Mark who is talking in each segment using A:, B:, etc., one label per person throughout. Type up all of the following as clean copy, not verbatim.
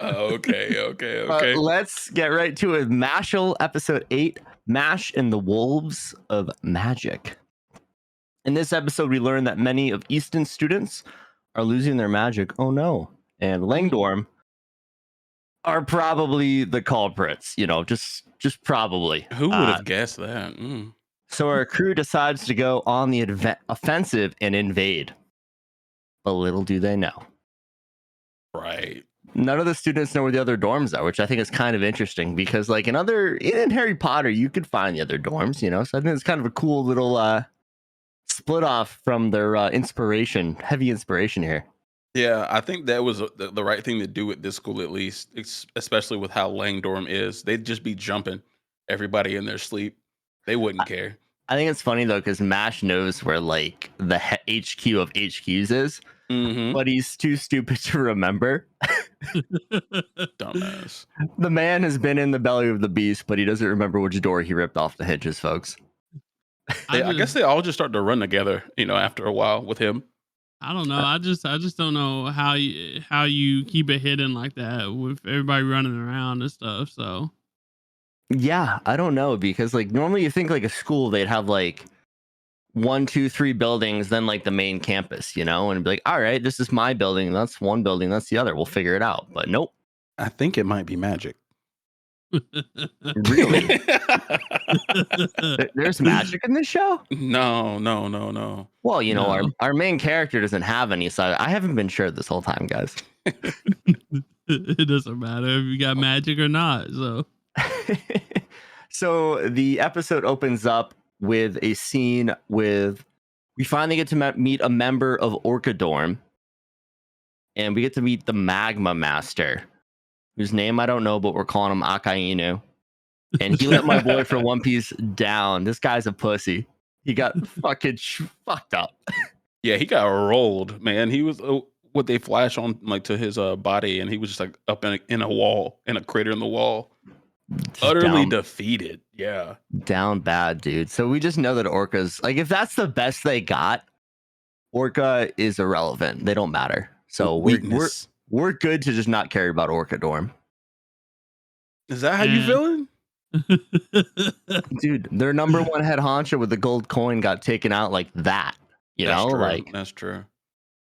A: Okay.
B: Let's get right to it. Mashle, episode 8, Mash and the Wolves of Magic. In this episode, we learn that many of Easton's students are losing their magic. Oh no. And Langdorm are probably the culprits, just probably.
A: Who would have guessed that?
B: So our crew decides to go on the offensive and invade. But little do they know.
A: Right.
B: None of the students know where the other dorms are, which I think is kind of interesting because, like, in Harry Potter, you could find the other dorms, So I think it's kind of a cool little split off from their heavy inspiration here.
A: Yeah, I think that was the right thing to do at this school, at least, especially with how Langdorm is. They'd just be jumping everybody in their sleep. They wouldn't care.
B: I think it's funny though because Mash knows where like the HQ of HQs is, but he's too stupid to remember.
A: Dumbass.
B: The man has been in the belly of the beast, but he doesn't remember which door he ripped off the hinges, folks.
A: I guess they all just start to run together, after a while with him.
C: I don't know. I just don't know how you keep it hidden like that with everybody running around and stuff. So
B: yeah, I don't know because like normally you think like a school they'd have like 1, 2, 3 buildings, then like the main campus, and be like, all right, this is my building, that's one building, that's the other. We'll figure it out. But nope.
A: I think it might be magic.
B: Really? There's magic in this show?
A: No.
B: Well, no. Our main character doesn't have any, so I haven't been sure this whole time, guys.
C: It doesn't matter if you got magic or not.
B: So the episode opens up with a scene with we finally get to meet a member of Orca Dorm, and we get to meet the Magma Master, whose name I don't know, but we're calling him Akainu. And he let my boy from One Piece down. This guy's a pussy. He got fucking fucked up.
A: Yeah, he got rolled, man. He was what they flash on like to his body, and he was just like up in a wall, in a crater in the wall, utterly defeated. Yeah,
B: down bad, dude. So we just know that Orca's like, if that's the best they got, Orca is irrelevant. They don't matter. So we're good to just not care about Orca Dorm.
A: Is that how you feeling?
B: Dude, their number one head honcho with the gold coin got taken out like that.
A: That's true.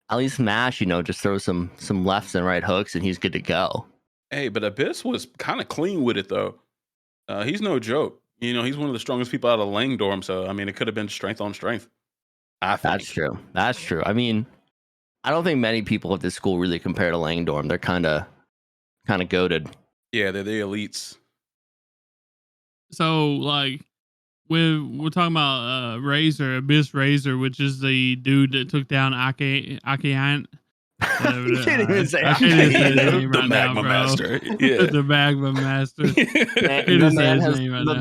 B: At least Mash, just throw some lefts and right hooks and he's good to go.
A: Hey, but Abyss was kind of clean with it though. He's no joke. He's one of the strongest people out of Langdorm. So I mean, it could have been strength on strength. I think
B: That's true. I mean, I don't think many people at this school really compare to Langdorm. They're kind of goated.
A: Yeah, they're the elites.
C: So like we're talking about Abyss Razor, which is the dude that took down Akian.
B: You can't even say
A: the Magma Master. Yeah.
C: The Magma Master.
B: The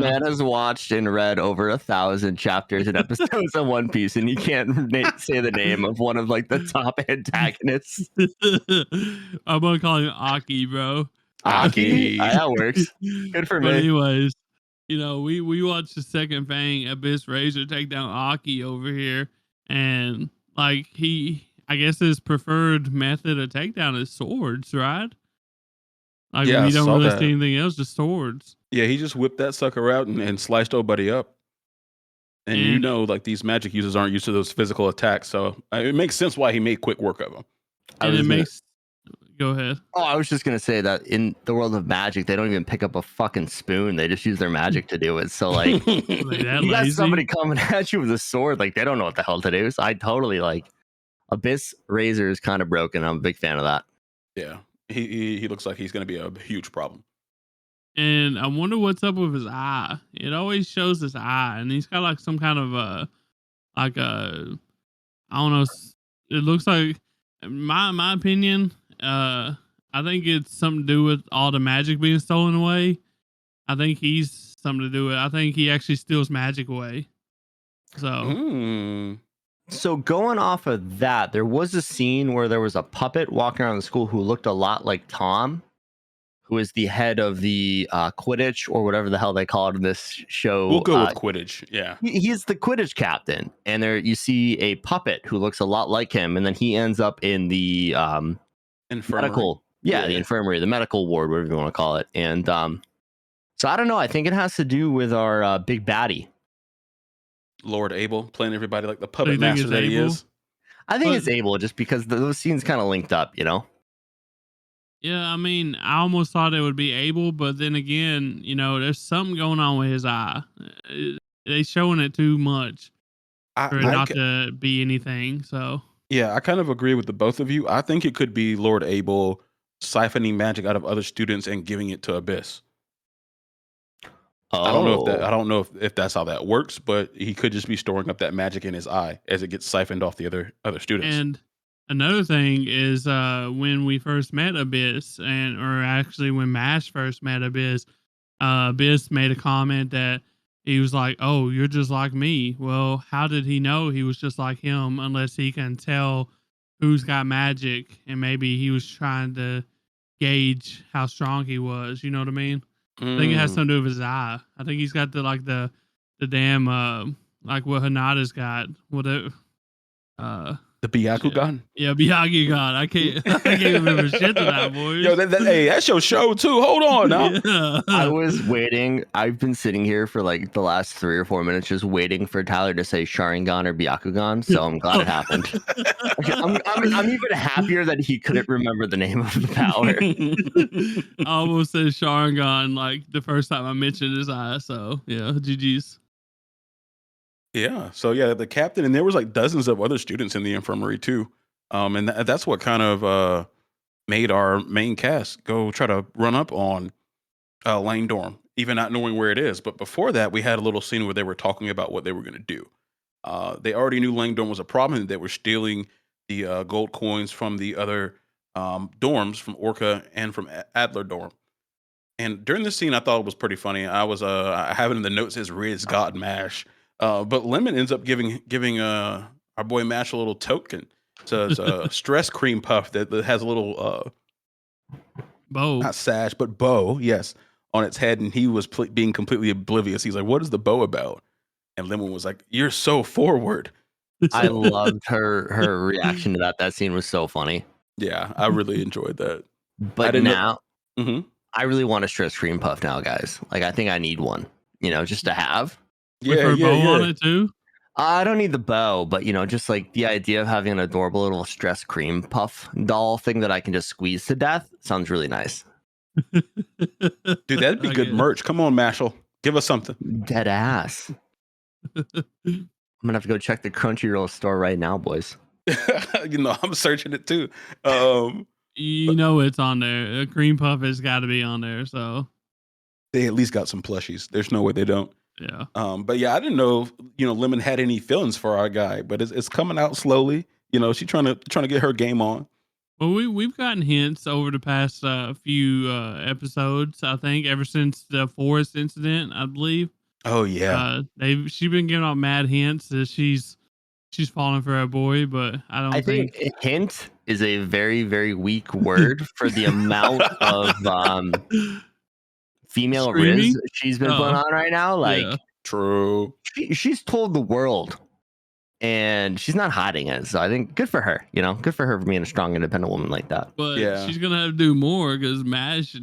B: man has watched and read over 1,000 chapters and episodes of One Piece, and you can't say the name of one of like the top antagonists.
C: I'm gonna call him Aki, bro.
A: Aki.
B: That works. Good for me.
C: Anyways, we watched the second Fang Abyss Razor take down Aki over here, and like I guess his preferred method of takedown is swords, right? Like we don't really see anything else, just swords.
A: Yeah, he just whipped that sucker out and sliced everybody up. And like these magic users aren't used to those physical attacks, so it makes sense why he made quick work of them.
C: Go ahead.
B: Oh, I was just gonna say that in the world of magic, they don't even pick up a fucking spoon. They just use their magic to do it. So like, you got somebody coming at you with a sword, like they don't know what the hell to do. So I totally like Abyss Razor is kind of broken. I'm a big fan of that.
A: Yeah, he looks like he's gonna be a huge problem.
C: And I wonder what's up with his eye. It always shows his eye, and he's got like some kind of I don't know. It looks like my opinion. I think it's something to do with all the magic being stolen away. I think he's something to do with it. I think he actually steals magic away.
B: So going off of that, there was a scene where there was a puppet walking around the school who looked a lot like Tom, who is the head of the Quidditch or whatever the hell they call it in this show.
A: We'll go with Quidditch. Yeah,
B: he's the Quidditch captain, and there you see a puppet who looks a lot like him, and then he ends up in the Yeah, the infirmary, the medical ward, whatever you want to call it. And so I don't know. I think it has to do with our big baddie.
A: Lord Abel playing everybody like the
C: So
A: puppet
C: you think
A: master
C: it's
A: that he
C: Abel?
A: is.
B: I think
C: But-
B: it's Abel just because those scenes kind of linked up, you know?
C: Yeah, I mean, I almost thought it would be Abel, but then again, there's something going on with his eye. They showing it too much for it not to be anything. So
A: yeah, I kind of agree with the both of you. I think it could be Lord Abel siphoning magic out of other students and giving it to Abyss.
B: Oh.
A: I don't know if that's how that works, but he could just be storing up that magic in his eye as it gets siphoned off the other students.
C: And another thing is when we first met Abyss, or actually when Mash first met Abyss, Abyss made a comment that he was like, "Oh, you're just like me." Well, how did he know he was just like him unless he can tell who's got magic, and maybe he was trying to gauge how strong he was. You know what I mean? I think it has something to do with his eye. I think he's got the damn like what Hanada's got. Whatever.
A: The Byakugan?
C: Yeah, Byakugan. I can't remember shit to that, boys.
A: Yo, hey, that's your show too. Hold on now.
C: Yeah.
B: I was waiting. I've been sitting here for like the last 3 or 4 minutes just waiting for Tyler to say Sharingan or Byakugan, so I'm glad it happened. Okay, I'm even happier that he couldn't remember the name of the power.
C: I almost said Sharingan like the first time I mentioned his eye, so yeah, GG's.
A: Yeah. So yeah, the captain, and there was like dozens of other students in the infirmary too. And that's what kind of made our main cast go try to run up on Lane Dorm, even not knowing where it is. But before that, we had a little scene where they were talking about what they were going to do. They already knew Lane Dorm was a problem, and they were stealing the gold coins from the other dorms, from Orca and from Adler Dorm. And during this scene, I thought it was pretty funny. I have it in the notes as Riz God Mash. But Lemon ends up giving our boy Mash a little token. It's a stress cream puff that has a little
C: bow,
A: not sash, but bow, yes, on its head. And he was being completely oblivious. He's like, "What is the bow about?" And Lemon was like, "You're so forward."
B: I loved her reaction to that. That scene was so funny.
A: Yeah, I really enjoyed that.
B: But I really want a stress cream puff now, guys. Like, I think I need one, just to have.
C: With her bow on it too?
B: I don't need the bow, but just like the idea of having an adorable little stress cream puff doll thing that I can just squeeze to death sounds really nice.
A: Dude, that'd be good merch. Come on, Mashle. Give us something.
B: Dead ass. I'm gonna have to go check the Crunchyroll store right now, boys.
A: I'm searching it too.
C: It's on there. A cream puff has got to be on there, so
A: they at least got some plushies. There's no way they don't.
C: Yeah.
A: But yeah, I didn't know Lemon had any feelings for our guy, but it's coming out slowly. She's trying to get her game on.
C: Well, we've gotten hints over the past few episodes. I think ever since the forest incident, I believe.
A: Oh yeah.
C: She's been giving out mad hints that she's falling for a boy, but I think
B: hint is a very, very weak word for the amount of female riz she's been putting on right now. Like,
C: yeah.
A: True.
B: She's told the world, and she's not hiding it. So I think good for her. Good for her for being a strong, independent woman like that.
C: But she's gonna have to do more because Mash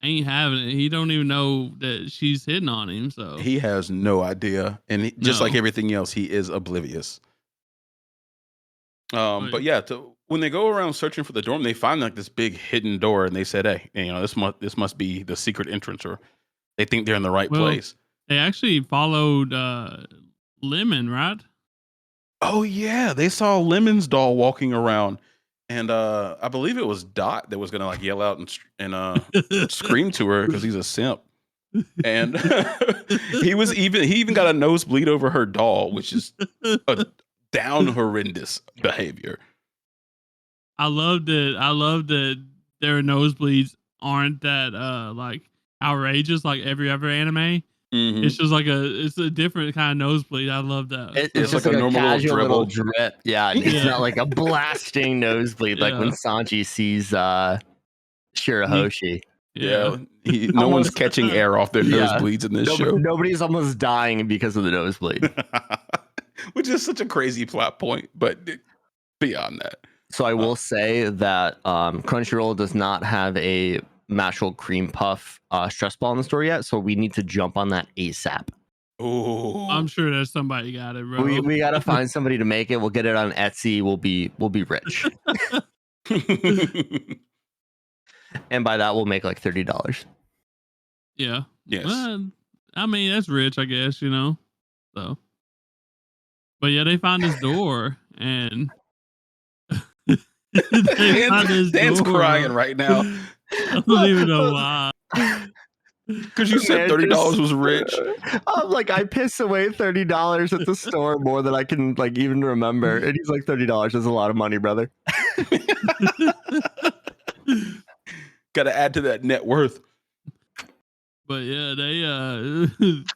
C: ain't having it. He don't even know that she's hitting on him. So
A: he has no idea, and just like everything else, he is oblivious. But yeah, when they go around searching for the dorm, they find like this big hidden door, and they said, "Hey, this must be the secret entrance," or they think they're in the right place.
C: They actually followed Lemon, right?
A: Oh yeah, they saw Lemon's doll walking around, and I believe it was Dot that was gonna like yell out and scream to her because he's a simp, and he even got a nosebleed over her doll, which is a down horrendous behavior.
C: I love that their nosebleeds aren't that like outrageous like every other anime.
A: Mm-hmm.
C: It's just like it's a different kind of nosebleed. I love that.
B: It's just like a normal little drip. Yeah, it's not like a blasting nosebleed like when Sanji sees Shirahoshi.
A: Yeah, no one's catching air off their nosebleeds in this show.
B: Nobody's almost dying because of the nosebleed.
A: Which is such a crazy plot point, but beyond that.
B: So I will say that Crunchyroll does not have a Mashle cream puff stress ball in the store yet, so we need to jump on that ASAP.
C: I'm
A: Oh,
C: sure there's somebody got it, bro.
B: We gotta find somebody to make it. We'll get it on Etsy. We'll be rich, and by that we'll make like $30.
C: Yeah.
A: yes.
C: Well, I mean, that's rich, I guess, you know. So, but yeah, they found this door, and they found this
A: Dan's
C: door,
A: crying
C: bro.
A: right now
C: I don't even know why.
A: because you said
B: Man,
A: $30 was rich.
B: I'm like, I piss away $30 at the store more than I can like even remember, and he's like, $30 is a lot of money, brother.
A: Got to add to that net worth.
C: But yeah, they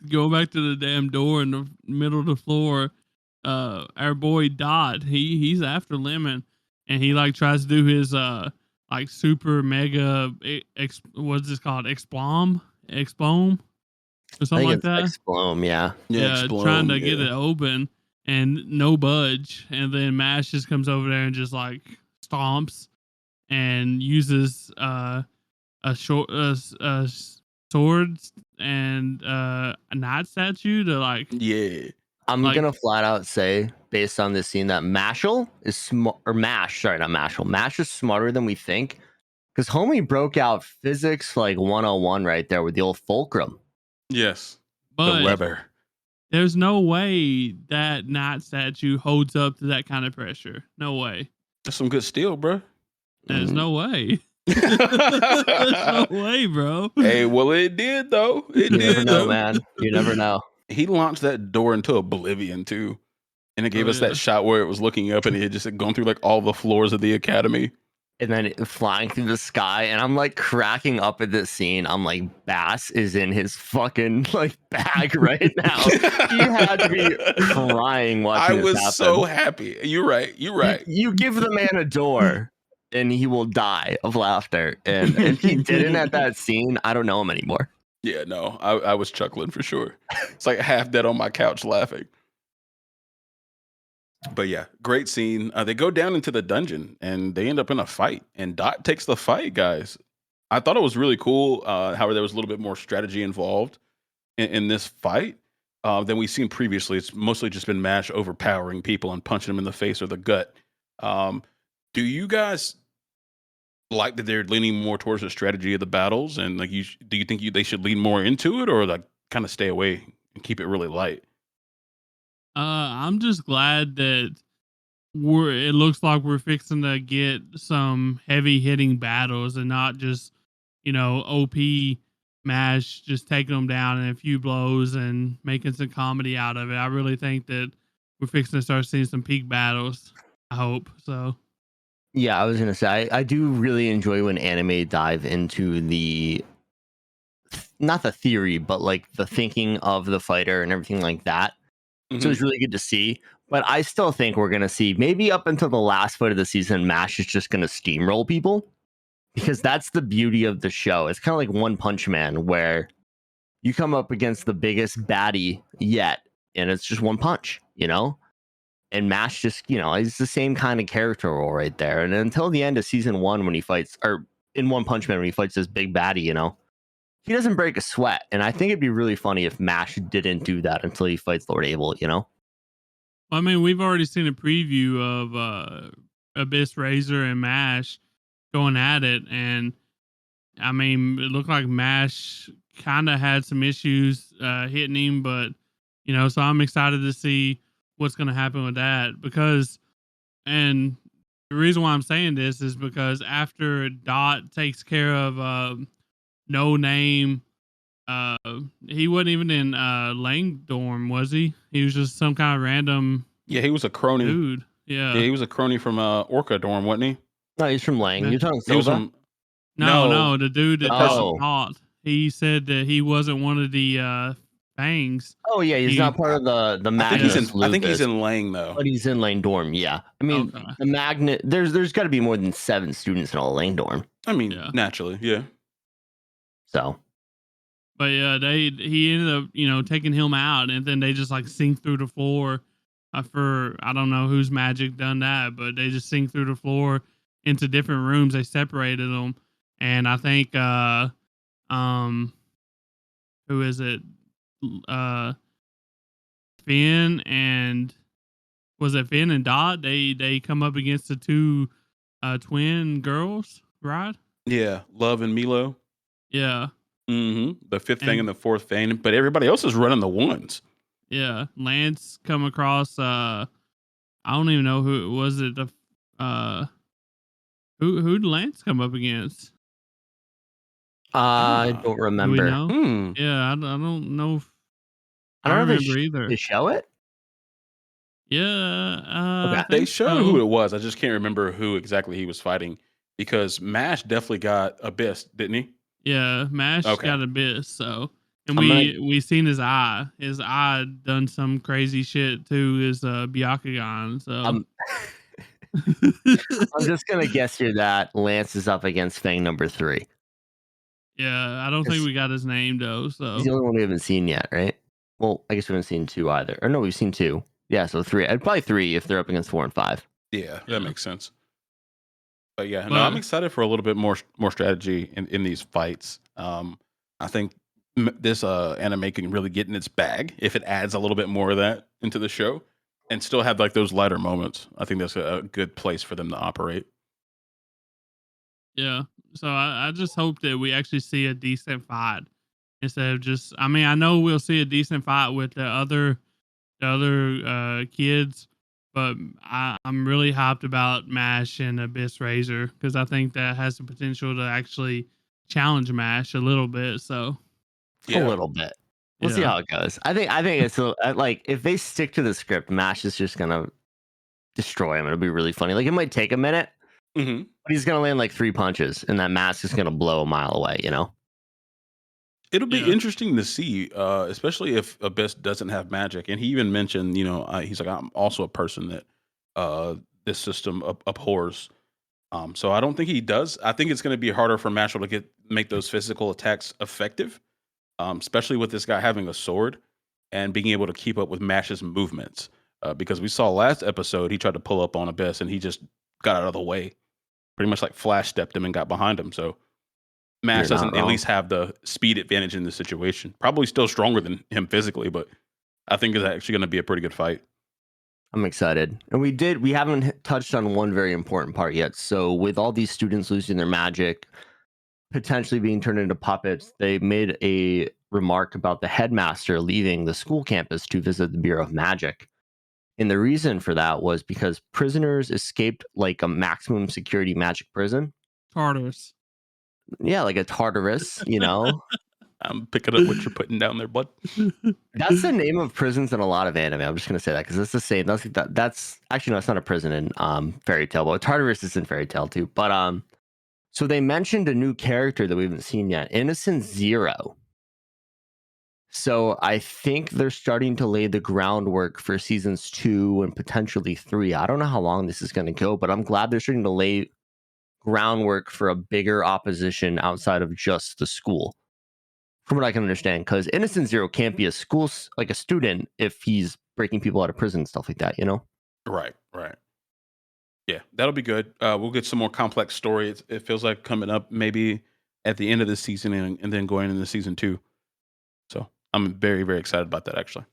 C: go back to the damn door in the middle of the floor. Our boy Dot, he's after Lemon, and he like tries to do his like super mega what's this called, explom or
B: I
C: something
B: think
C: like
B: it's
C: that.
B: Explome, yeah.
C: Yeah, trying to get it open and no budge, and then Mash just comes over there and just like stomps and uses a short sword and a knight statue to like
A: Yeah.
B: I'm
C: like
B: gonna flat out say, based on this scene, that Mashle is smart, or Mash, sorry, not Mashle. Mash is smarter than we think, because homie broke out physics like 101 right there with the old fulcrum.
A: Yes. The
C: but
A: lever.
C: there's no way that knight statue holds up to that kind of pressure. No way.
A: That's some good steel, bro.
C: There's
B: Mm.
C: no way. There's no way, bro.
A: Hey, well, it did though. It
B: You
A: did
B: never know,
A: though.
B: man. You never know.
A: He launched that door into oblivion too, and it gave
C: Oh,
A: us
C: yeah.
A: that shot where it was looking up, and it had just gone through like all the floors of the academy.
B: And then flying through the sky, and I'm like cracking up at this scene. I'm like, Bass is in his fucking like bag right now. He had to be crying watching
A: I
B: this
A: was
B: happen.
A: so happy. You're right. You're right.
B: You give the man a door, and he will die of laughter. And if he didn't at that scene, I don't know him anymore.
A: Yeah, no, I was chuckling for sure. It's like half dead on my couch laughing. But yeah, great scene. They go down into the dungeon and they end up in a fight, and Dot takes the fight, guys. I thought it was really cool. However, there was a little bit more strategy involved in this fight than we've seen previously. It's mostly just been Mash overpowering people and punching them in the face or the gut. Do you guys like that they're leaning more towards the strategy of the battles, and like do you think they should lean more into it, or like kind of stay away and keep it really light?
C: I'm just glad that it looks like we're fixing to get some heavy hitting battles and not just, you know, OP Mash just taking them down in a few blows and making some comedy out of it. I really think that we're fixing to start seeing some peak battles. I hope so.
B: Yeah, I was gonna say I do really enjoy when anime dive into the not the theory, but like the thinking of the fighter and everything like that. So it's really good to see. But I still think we're gonna see maybe up until the last fight of the season, Mash is just gonna steamroll people. Because that's the beauty of the show. It's kind of like One Punch Man, where you come up against the biggest baddie yet, and it's just one punch, you know? And Mash just, he's the same kind of character role right there. And until the end of season 1, when he fights, or in One Punch Man, when he fights this big baddie, he doesn't break a sweat. And I think it'd be really funny if Mash didn't do that until he fights Lord Abel,
C: I mean, we've already seen a preview of Abyss Razor and Mash going at it, and I mean, it looked like Mash kind of had some issues hitting him, but so I'm excited to see what's going to happen with that, because, and the reason why I'm saying this is because after Dot takes care of No Name, he wasn't even in Lang Dorm, was he? He was just some kind of random
A: Yeah, he was a crony.
C: dude.
A: Yeah,
C: Yeah.
A: he was a crony from Orca Dorm, wasn't he?
B: No, he's from Lang.
C: Yeah.
B: You're talking
A: He was
B: Silva?
A: from
C: No, the dude that just
B: Oh.
C: taught. He said that he wasn't one of the fangs.
B: Oh yeah, he's not part of the
A: I
B: Magnus.
A: think he's in Lang though.
B: But he's in Lane Dorm. Yeah, I mean
C: Okay.
B: the Magnet. There's got to be more than 7 students in all Lane Dorm.
A: I mean,
C: Yeah.
A: naturally, yeah.
B: So,
C: But yeah, he ended up taking him out, and then they just like sink through the floor I don't know whose magic done that, but they just sink through the floor into different rooms. They separated them, and I think um who is it? Uh, Finn and was it Finn and Dot? They come up against the two twin girls, right?
A: Yeah, Love and Milo.
C: Yeah,
A: The fifth thing
C: and
A: and the fourth thing, but everybody else is running the ones.
C: yeah, Lance come across. I don't even know who was it. The who did Lance come up against?
B: I
A: Ah,
B: don't
C: Do we
B: remember.
C: know?
A: hmm.
C: Yeah, I don't know.
B: I
C: I
B: don't
C: don't
B: know if
C: remember
B: they
C: either.
B: show it.
C: Yeah, I
B: Okay.
A: They
C: think
A: showed who
C: so.
A: it was. I just can't remember who exactly he was fighting because Mash definitely got Abyss, didn't he?
C: Yeah, Mash
A: Okay.
C: got Abyss, so and
B: I'm gonna
C: we seen his eye. His eye done some crazy shit to his Byakugan, so
B: I'm I'm just gonna guess here that Lance is up against Fang number 3.
C: yeah, I don't think
B: 'Cause
C: we got his name though,
B: he's
C: so
B: the only one we haven't seen yet, right? Well, I guess we haven't seen 2 either. Or no, we've seen 2. Yeah, so 3. I'd probably 3 if they're up against 4 and 5.
A: Yeah, that
C: yeah.
A: makes sense. But yeah, no, I'm
C: But
A: excited for a little bit more strategy in these fights. I think this anime can really get in its bag if it adds a little bit more of that into the show and still have like those lighter moments. I think that's a good place for them to operate.
C: yeah, so I just hope that we actually see a decent fight instead of just. I mean, I know we'll see a decent fight with the other kids, but I'm really hyped about Mash and Abyss Razor because I think that has the potential to actually challenge Mash a little bit. So
B: A
A: Yeah,
B: little bit. We'll see
C: yeah,
B: how it goes. I think it's like if they stick to the script, Mash is just gonna destroy him. It'll be really funny. Like it might take a minute,
A: hmm
B: but he's gonna land like 3 punches, and that mask is gonna blow a mile away. You know?
A: it'll be
C: yeah,
A: interesting to see, especially if Abyss doesn't have magic. And he even mentioned, he's like, I'm also a person that uh, this system abhors. So I don't think he does. I think it's going to be harder for Mashal to make those physical attacks effective, especially with this guy having a sword and being able to keep up with Mash's movements. Because we saw last episode, he tried to pull up on Abyss and he just got out of the way, pretty much like flash stepped him and got behind him. So Mash
B: You're not
A: doesn't at
B: wrong.
A: least have the speed advantage in the situation. Probably still stronger than him physically, but I think it's actually going to be a pretty good fight.
B: I'm excited. And we haven't touched on one very important part yet. So with all these students losing their magic, potentially being turned into puppets, they made a remark about the headmaster leaving the school campus to visit the Bureau of Magic. And the reason for that was because prisoners escaped like a maximum security magic prison.
C: Tartarus.
B: Yeah, like a Tartarus, you know.
A: I'm picking up what you're putting down there, bud.
B: That's the name of prisons in a lot of anime. I'm just gonna say that because it's the same. That's actually no, it's not a prison in Fairy Tail, but Tartarus is in Fairy Tail too. But so they mentioned a new character that we haven't seen yet, Innocent Zero. So I think they're starting to lay the groundwork for seasons 2 and potentially 3. I don't know how long this is going to go, but I'm glad they're starting to lay groundwork for a bigger opposition outside of just the school. From what I can understand, because Innocent Zero can't be a like a student if he's breaking people out of prison and stuff like that, you know?
A: Right, right. Yeah, that'll be good. We'll get some more complex story. It feels like coming up maybe at the end of this season and then going into season 2. So I'm very, very excited about that actually.